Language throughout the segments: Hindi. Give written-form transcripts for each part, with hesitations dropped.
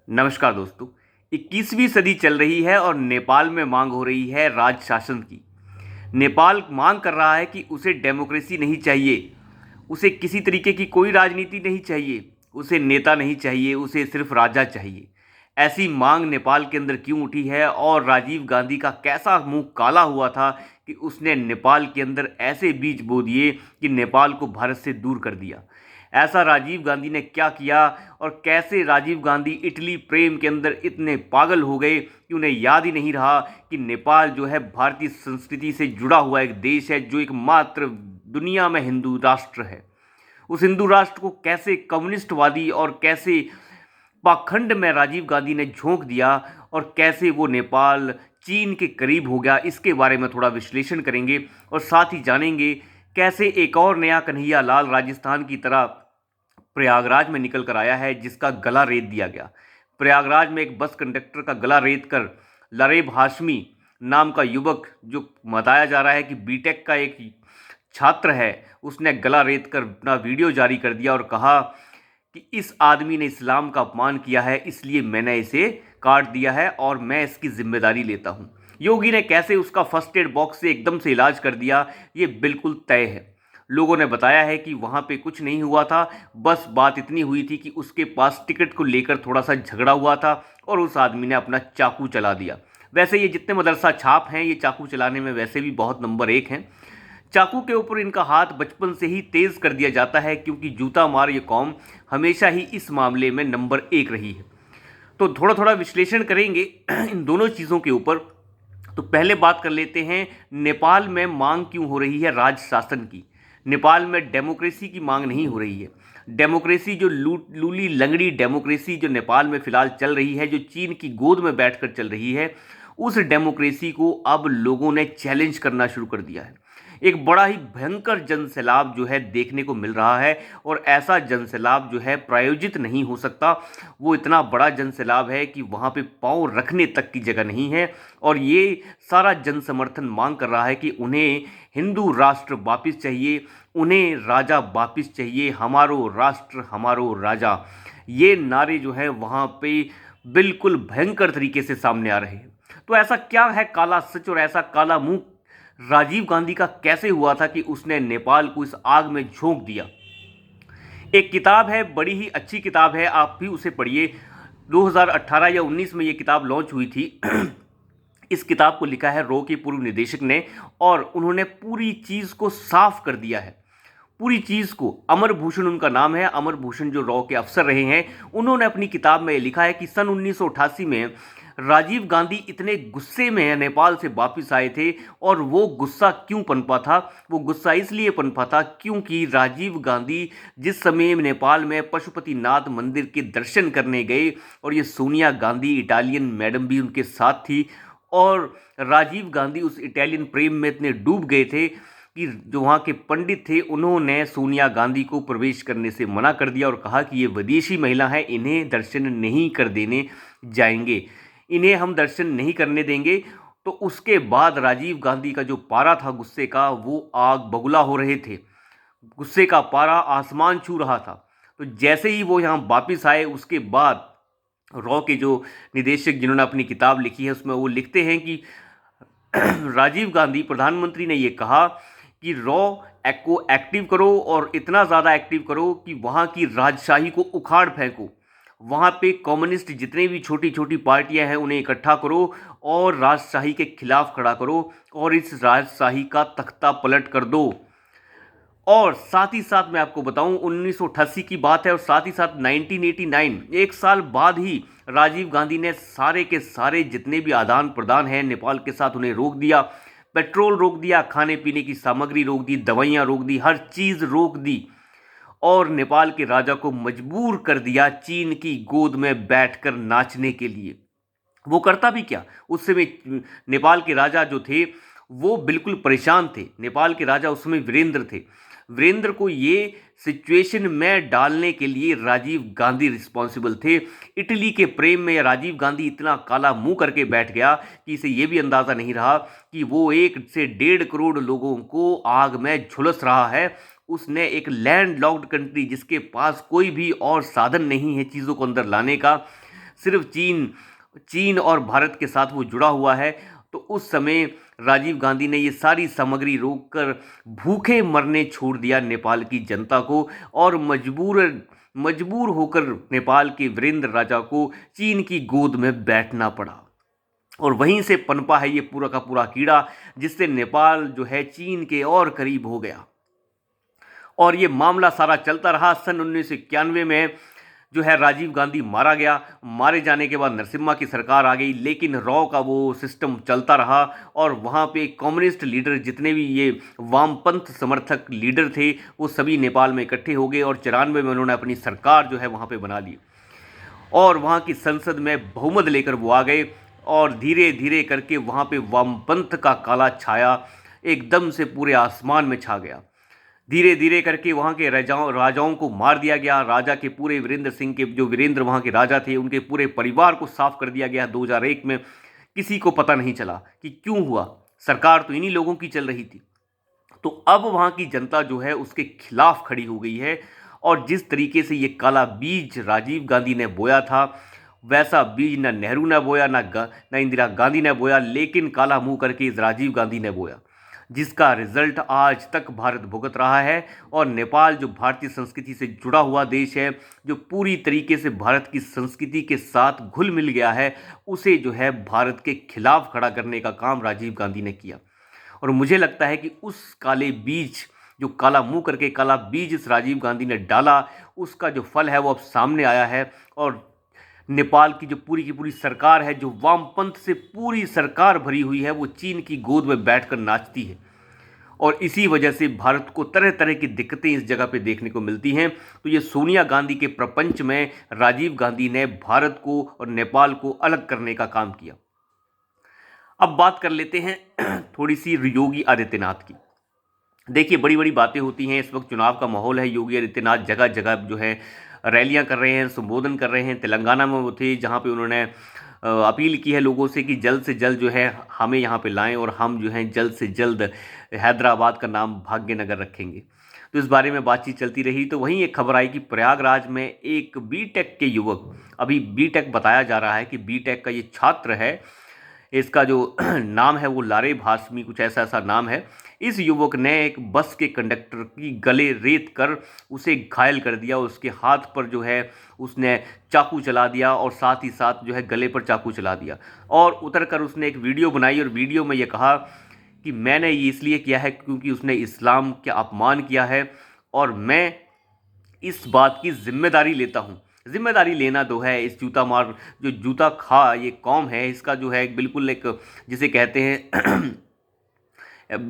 नमस्कार दोस्तों। 21वीं सदी चल रही है और नेपाल में मांग हो रही है राज शासन की। नेपाल मांग कर रहा है कि उसे डेमोक्रेसी नहीं चाहिए, उसे किसी तरीके की कोई राजनीति नहीं चाहिए, उसे नेता नहीं चाहिए, उसे सिर्फ राजा चाहिए। ऐसी मांग नेपाल के अंदर क्यों उठी है और राजीव गांधी का कैसा मुंह काला हुआ था कि उसने नेपाल के अंदर ऐसे बीज बो दिए कि नेपाल को भारत से दूर कर दिया। ऐसा राजीव गांधी ने क्या किया और कैसे राजीव गांधी इटली प्रेम के अंदर इतने पागल हो गए कि उन्हें याद ही नहीं रहा कि नेपाल जो है भारतीय संस्कृति से जुड़ा हुआ एक देश है, जो एकमात्र दुनिया में हिंदू राष्ट्र है। उस हिंदू राष्ट्र को कैसे कम्युनिस्टवादी और कैसे पाखंड में राजीव गांधी ने झोंक दिया और कैसे वो नेपाल चीन के करीब हो गया, इसके बारे में थोड़ा विश्लेषण करेंगे और साथ ही जानेंगे कैसे एक और नया कन्हैया लाल राजस्थान की तरह प्रयागराज में निकल कर आया है, जिसका गला रेत दिया गया। प्रयागराज में एक बस कंडक्टर का गला रेत कर लरेब हाशमी नाम का युवक, जो बताया जा रहा है कि बीटेक का एक छात्र है, उसने गला रेत कर अपना वीडियो जारी कर दिया और कहा कि इस आदमी ने इस्लाम का अपमान किया है, इसलिए मैंने इसे काट दिया है और मैं इसकी जिम्मेदारी लेता हूँ। योगी ने कैसे उसका फर्स्ट एड बॉक्स से एकदम से इलाज कर दिया, ये बिल्कुल तय है। लोगों ने बताया है कि वहाँ पे कुछ नहीं हुआ था, बस बात इतनी हुई थी कि उसके पास टिकट को लेकर थोड़ा सा झगड़ा हुआ था और उस आदमी ने अपना चाकू चला दिया। वैसे ये जितने मदरसा छाप हैं, ये चाकू चलाने में वैसे भी बहुत नंबर 1 हैं। चाकू के ऊपर इनका हाथ बचपन से ही तेज कर दिया जाता है, क्योंकि जूता मार ये कौम हमेशा ही इस मामले में नंबर 1 रही है। तो थोड़ा थोड़ा विश्लेषण करेंगे इन दोनों चीज़ों के ऊपर। तो पहले बात कर लेते हैं नेपाल में मांग क्यों हो रही है राज शासन की। नेपाल में डेमोक्रेसी की मांग नहीं हो रही है। डेमोक्रेसी जो लूली लंगड़ी डेमोक्रेसी जो नेपाल में फिलहाल चल रही है, जो चीन की गोद में बैठकर चल रही है, उस डेमोक्रेसी को अब लोगों ने चैलेंज करना शुरू कर दिया है। एक बड़ा ही भयंकर जनसैलाब जो है देखने को मिल रहा है और ऐसा जनसैलाब जो है प्रायोजित नहीं हो सकता। वो इतना बड़ा जनसैलाब है कि वहाँ पे पाँव रखने तक की जगह नहीं है और ये सारा जन समर्थन मांग कर रहा है कि उन्हें हिंदू राष्ट्र वापस चाहिए, उन्हें राजा वापस चाहिए, हमारो राष्ट्र हमारो राजा। ये नारे जो है वहाँ पे बिल्कुल भयंकर तरीके से सामने आ रहे हैं। तो ऐसा क्या है काला सच और ऐसा काला मुंह राजीव गांधी का कैसे हुआ था कि उसने नेपाल को इस आग में झोंक दिया। एक किताब है, बड़ी ही अच्छी किताब है, आप भी उसे पढ़िए। 2018 या 19 में ये किताब लॉन्च हुई थी। इस किताब को लिखा है रॉ के पूर्व निदेशक ने और उन्होंने पूरी चीज़ को साफ कर दिया है। पूरी चीज़ को, अमर भूषण उनका नाम है, अमर भूषण जो रॉ के अफसर रहे हैं, उन्होंने अपनी किताब में लिखा है कि सन 1988 में राजीव गांधी इतने गुस्से में नेपाल से वापस आए थे और वो गुस्सा क्यों पनपा था? वो गुस्सा इसलिए पनपा था क्योंकि राजीव गांधी जिस समय नेपाल में पशुपतिनाथ मंदिर के दर्शन करने गए और ये सोनिया गांधी इटालियन मैडम भी उनके साथ थी और राजीव गांधी उस इटालियन प्रेम में इतने डूब गए थे कि जो वहाँ के पंडित थे उन्होंने सोनिया गांधी को प्रवेश करने से मना कर दिया और कहा कि ये विदेशी महिला है, इन्हें दर्शन नहीं कर देने जाएंगे, इन्हें हम दर्शन नहीं करने देंगे। तो उसके बाद राजीव गांधी का जो पारा था गुस्से का, वो आग बगुला हो रहे थे, गुस्से का पारा आसमान छू रहा था। तो जैसे ही वो यहाँ वापस आए, उसके बाद रॉ के जो निदेशक जिन्होंने अपनी किताब लिखी है उसमें वो लिखते हैं कि राजीव गांधी प्रधानमंत्री ने ये कहा कि रॉ को एक्टिव करो और इतना ज़्यादा एक्टिव करो कि वहाँ की राजशाही को उखाड़ फेंको, वहाँ पे कम्युनिस्ट जितने भी छोटी छोटी पार्टियां हैं उन्हें इकट्ठा करो और राजशाही के खिलाफ खड़ा करो और इस राजशाही का तख्ता पलट कर दो। और साथ ही साथ मैं आपको बताऊं 1988 की बात है और साथ ही साथ 1989 एक साल बाद ही राजीव गांधी ने सारे के सारे जितने भी आदान प्रदान हैं नेपाल के साथ उन्हें रोक दिया। पेट्रोल रोक दिया, खाने पीने की सामग्री रोक दी, दवाइयाँ रोक दी, हर चीज़ रोक दी और नेपाल के राजा को मजबूर कर दिया चीन की गोद में बैठकर नाचने के लिए। वो करता भी क्या, उस समय नेपाल के राजा जो थे वो बिल्कुल परेशान थे। नेपाल के राजा उस समय वीरेंद्र थे। वीरेंद्र को ये सिचुएशन में डालने के लिए राजीव गांधी रिस्पॉन्सिबल थे। इटली के प्रेम में राजीव गांधी इतना काला मुंह करके बैठ गया कि इसे ये भी अंदाज़ा नहीं रहा कि वो 1 से 1.5 करोड़ लोगों को आग में झुलस रहा है। उसने एक लैंड लॉक्ड कंट्री जिसके पास कोई भी और साधन नहीं है चीज़ों को अंदर लाने का, सिर्फ चीन चीन और भारत के साथ वो जुड़ा हुआ है। तो उस समय राजीव गांधी ने ये सारी सामग्री रोककर भूखे मरने छोड़ दिया नेपाल की जनता को, और मजबूर होकर नेपाल के वीरेंद्र राजा को चीन की गोद में बैठना पड़ा। और वहीं से पनपा है ये पूरा का पूरा कीड़ा, जिससे नेपाल जो है चीन के और करीब हो गया। और ये मामला सारा चलता रहा। सन 1991 में जो है राजीव गांधी मारा गया। मारे जाने के बाद नरसिम्हा की सरकार आ गई, लेकिन रॉ का वो सिस्टम चलता रहा और वहाँ पे कम्युनिस्ट लीडर, जितने भी ये वामपंथ समर्थक लीडर थे, वो सभी नेपाल में इकट्ठे हो गए और 94 में उन्होंने अपनी सरकार जो है वहाँ पे बना ली और वहाँ की संसद में बहुमत लेकर वो आ गए। और धीरे धीरे करके वहाँ पे वामपंथ का काला छाया एकदम से पूरे आसमान में छा गया। धीरे धीरे करके वहाँ के राजाओं को मार दिया गया। राजा के पूरे, वीरेंद्र सिंह के जो वीरेंद्र वहाँ के राजा थे, उनके पूरे परिवार को साफ कर दिया गया 2001 में। किसी को पता नहीं चला कि क्यों हुआ, सरकार तो इन्हीं लोगों की चल रही थी। तो अब वहाँ की जनता जो है उसके खिलाफ खड़ी हो गई है। और जिस तरीके से ये काला बीज राजीव गांधी ने बोया था, वैसा बीज ना नेहरू ने बोया, ना इंदिरा गांधी ने बोया, लेकिन काला मुंह करके इस राजीव गांधी ने बोया, जिसका रिजल्ट आज तक भारत भुगत रहा है। और नेपाल जो भारतीय संस्कृति से जुड़ा हुआ देश है, जो पूरी तरीके से भारत की संस्कृति के साथ घुल मिल गया है, उसे जो है भारत के खिलाफ खड़ा करने का काम राजीव गांधी ने किया। और मुझे लगता है कि उस काले बीज, जो काला मुंह करके काला बीज इस राजीव गांधी ने डाला, उसका जो फल है वो अब सामने आया है। और नेपाल की जो पूरी की पूरी सरकार है, जो वामपंथ से पूरी सरकार भरी हुई है, वो चीन की गोद में बैठकर नाचती है। और इसी वजह से भारत को तरह तरह की दिक्कतें इस जगह पे देखने को मिलती हैं। तो ये सोनिया गांधी के प्रपंच में राजीव गांधी ने भारत को और नेपाल को अलग करने का काम किया। अब बात कर लेते हैं थोड़ी सी योगी आदित्यनाथ की। देखिए, बड़ी बड़ी बातें होती हैं। इस वक्त चुनाव का माहौल है। योगी आदित्यनाथ जगह जगह जो है रैलियां कर रहे हैं, संबोधन कर रहे हैं। तेलंगाना में वो थे जहां पे उन्होंने अपील की है लोगों से कि जल्द से जल्द जो है हमें यहाँ पे लाएं और हम जो है जल्द से जल्द हैदराबाद का नाम भाग्यनगर रखेंगे। तो इस बारे में बातचीत चलती रही। तो वहीं एक खबर आई कि प्रयागराज में एक बीटेक के युवक, अभी बीटेक बताया जा रहा है कि बीटेक का ये छात्र है, इसका जो नाम है वो लारे भास्मी, कुछ ऐसा नाम है। इस युवक ने एक बस के कंडक्टर की गले रेत कर उसे घायल कर दिया। उसके हाथ पर जो है उसने चाकू चला दिया और साथ ही साथ जो है गले पर चाकू चला दिया। और उतर कर उसने एक वीडियो बनाई और वीडियो में ये कहा कि मैंने ये इसलिए किया है क्योंकि उसने इस्लाम का अपमान किया है और मैं इस बात की जिम्मेदारी लेता हूँ। जिम्मेदारी लेना तो है। इस जूता मार, जो जूता खा ये कौम है, इसका जो है बिल्कुल एक, जिसे कहते हैं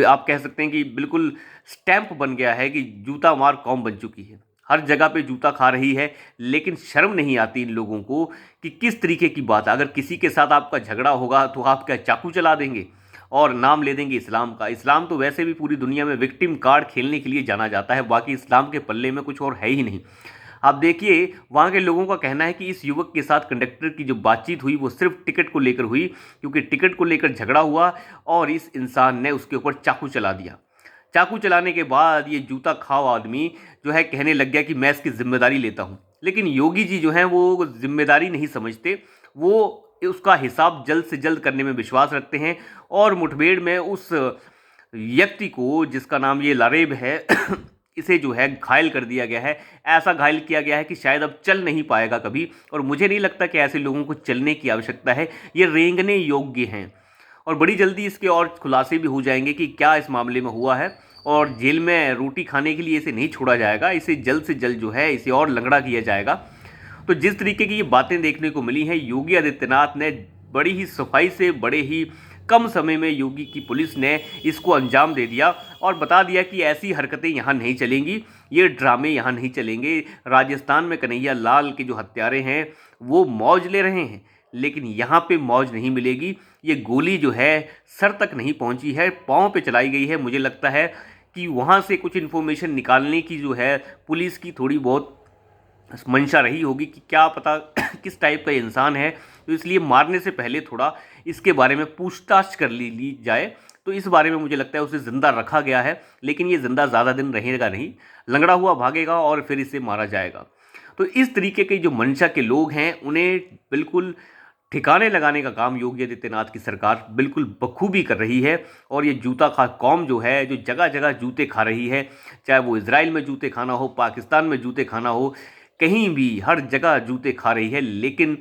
आप कह सकते हैं कि बिल्कुल स्टैंप बन गया है कि जूता मार कौम बन चुकी है। हर जगह पे जूता खा रही है, लेकिन शर्म नहीं आती इन लोगों को कि किस तरीके की बात है। अगर किसी के साथ आपका झगड़ा होगा तो आप क्या चाकू चला देंगे और नाम ले देंगे इस्लाम का। इस्लाम तो वैसे भी पूरी दुनिया में विक्टिम कार्ड खेलने के लिए जाना जाता है, बाकी इस्लाम के पल्ले में कुछ और है ही नहीं। आप देखिए, वहाँ के लोगों का कहना है कि इस युवक के साथ कंडक्टर की जो बातचीत हुई वो सिर्फ टिकट को लेकर हुई, क्योंकि टिकट को लेकर झगड़ा हुआ और इस इंसान ने उसके ऊपर चाकू चला दिया। चाकू चलाने के बाद ये जूता खाओ आदमी जो है कहने लग गया कि मैं इसकी जिम्मेदारी लेता हूँ। लेकिन योगी जी जो हैं वो जिम्मेदारी नहीं समझते, वो उसका हिसाब जल्द से जल्द करने में विश्वास रखते हैं। और मुठभेड़ में उस व्यक्ति को, जिसका नाम ये लारेब है इसे जो है घायल कर दिया गया है। ऐसा घायल किया गया है कि शायद अब चल नहीं पाएगा कभी। और मुझे नहीं लगता कि ऐसे लोगों को चलने की आवश्यकता है, ये रेंगने योग्य हैं। और बड़ी जल्दी इसके और खुलासे भी हो जाएंगे कि क्या इस मामले में हुआ है। और जेल में रोटी खाने के लिए इसे नहीं छोड़ा जाएगा, इसे जल्द से जल्द जो है इसे और लंगड़ा किया जाएगा। तो जिस तरीके की ये बातें देखने को मिली हैं, योगी आदित्यनाथ ने बड़ी ही सफाई से, बड़े ही कम समय में योगी की पुलिस ने इसको अंजाम दे दिया और बता दिया कि ऐसी हरकतें यहाँ नहीं चलेंगी, ये ड्रामे यहाँ नहीं चलेंगे। राजस्थान में कन्हैया लाल के जो हत्यारे हैं वो मौज ले रहे हैं, लेकिन यहाँ पे मौज नहीं मिलेगी। ये गोली जो है सर तक नहीं पहुँची है, पाँव पे चलाई गई है। मुझे लगता है कि वहाँ से कुछ इन्फॉर्मेशन निकालने की जो है पुलिस की थोड़ी बहुत मंशा रही होगी कि क्या पता किस टाइप का इंसान है, तो इसलिए मारने से पहले थोड़ा इसके बारे में पूछताछ कर ली जाए। तो इस बारे में मुझे लगता है उसे ज़िंदा रखा गया है, लेकिन ये ज़िंदा ज़्यादा दिन रहेगा नहीं, लंगड़ा हुआ भागेगा और फिर इसे मारा जाएगा। तो इस तरीके के जो मंशा के लोग हैं उन्हें बिल्कुल ठिकाने लगाने का काम योगी आदित्यनाथ की सरकार बिल्कुल बखूबी कर रही है। और ये जूता खा कौम जो है, जो जगह जगह जूते खा रही है, चाहे वो इजराइल में जूते खाना हो, पाकिस्तान में जूते खाना हो, कहीं भी हर जगह जूते खा रही है। लेकिन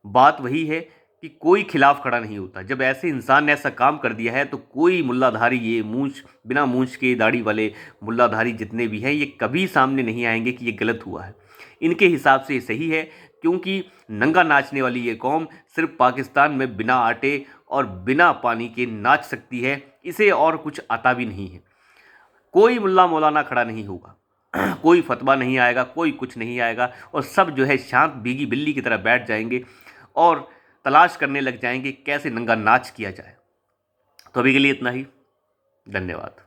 बात वही है कि कोई खिलाफ खड़ा नहीं होता। जब ऐसे इंसान ने ऐसा काम कर दिया है तो कोई मुल्लाधारी, ये मूंछ बिना मूंछ के दाढ़ी वाले मुल्लाधारी जितने भी हैं, ये कभी सामने नहीं आएंगे कि ये गलत हुआ है। इनके हिसाब से ये सही है, क्योंकि नंगा नाचने वाली ये कौम सिर्फ पाकिस्तान में बिना आटे और बिना पानी के नाच सकती है, इसे और कुछ आता भी नहीं है। कोई मुल्ला मौलाना खड़ा नहीं होगा, कोई फतवा नहीं आएगा, कोई कुछ नहीं आएगा, और सब जो है शांत भीगी बिल्ली की तरह बैठ जाएंगे और तलाश करने लग जाएंगे कैसे नंगा नाच किया जाए। तो अभी के लिए इतना ही। धन्यवाद।